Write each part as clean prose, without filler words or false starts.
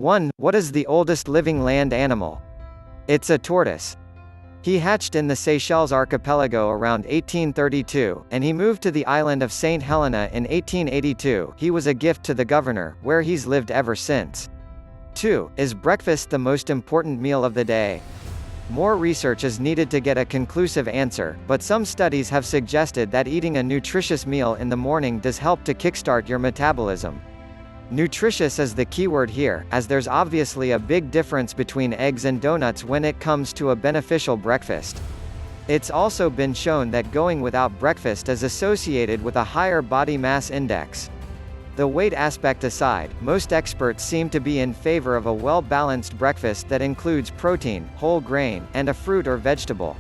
1. What is the oldest living land animal? It's a tortoise. He hatched in the Seychelles archipelago around 1832, and he moved to the island of St. Helena in 1882. He was a gift to the governor, where he's lived ever since. 2. Is breakfast the most important meal of the day? More research is needed to get a conclusive answer, but some studies have suggested that eating a nutritious meal in the morning does help to kickstart your metabolism. Nutritious is the keyword here, as there's obviously a big difference between eggs and donuts when it comes to a beneficial breakfast. It's also been shown that going without breakfast is associated with a higher body mass index. The weight aspect aside, most experts seem to be in favor of a well-balanced breakfast that includes protein, whole grain, and a fruit or vegetable.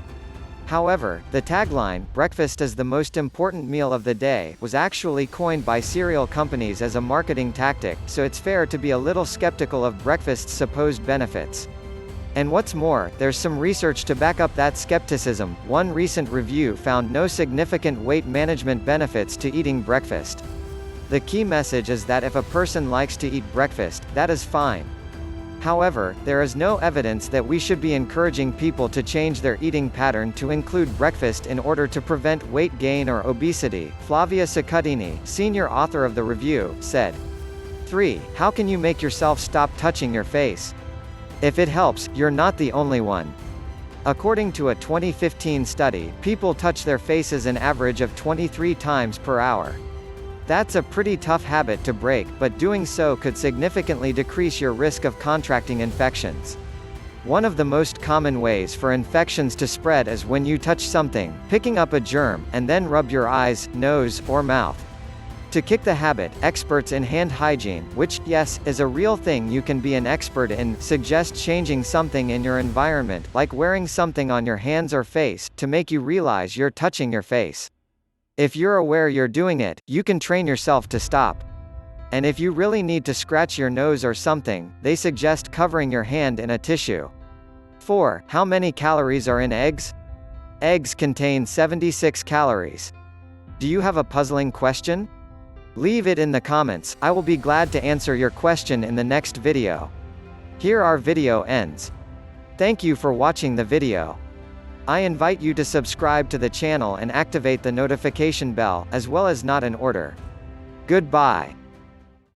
However, the tagline, "Breakfast is the most important meal of the day," was actually coined by cereal companies as a marketing tactic, so it's fair to be a little skeptical of breakfast's supposed benefits. And what's more, there's some research to back up that skepticism. One recent review found no significant weight management benefits to eating breakfast. The key message is that if a person likes to eat breakfast, that is fine. However, there is no evidence that we should be encouraging people to change their eating pattern to include breakfast in order to prevent weight gain or obesity, Flavia Ciccutini, senior author of the review, said. 3. How can you make yourself stop touching your face? If it helps, you're not the only one. According to a 2015 study, people touch their faces an average of 23 times per hour. That's a pretty tough habit to break, but doing so could significantly decrease your risk of contracting infections. One of the most common ways for infections to spread is when you touch something, picking up a germ, and then rub your eyes, nose, or mouth. To kick the habit, experts in hand hygiene, which, yes, is a real thing you can be an expert in, suggest changing something in your environment, like wearing something on your hands or face, to make you realize you're touching your face. If you're aware you're doing it, you can train yourself to stop. And if you really need to scratch your nose or something, they suggest covering your hand in a tissue. 4. How many calories are in eggs? Eggs contain 76 calories. Do you have a puzzling question? Leave it in the comments. I will be glad to answer your question in the next video. Here our video ends. Thank you for watching the video. I invite you to subscribe to the channel and activate the notification bell, as well as not in order. Goodbye.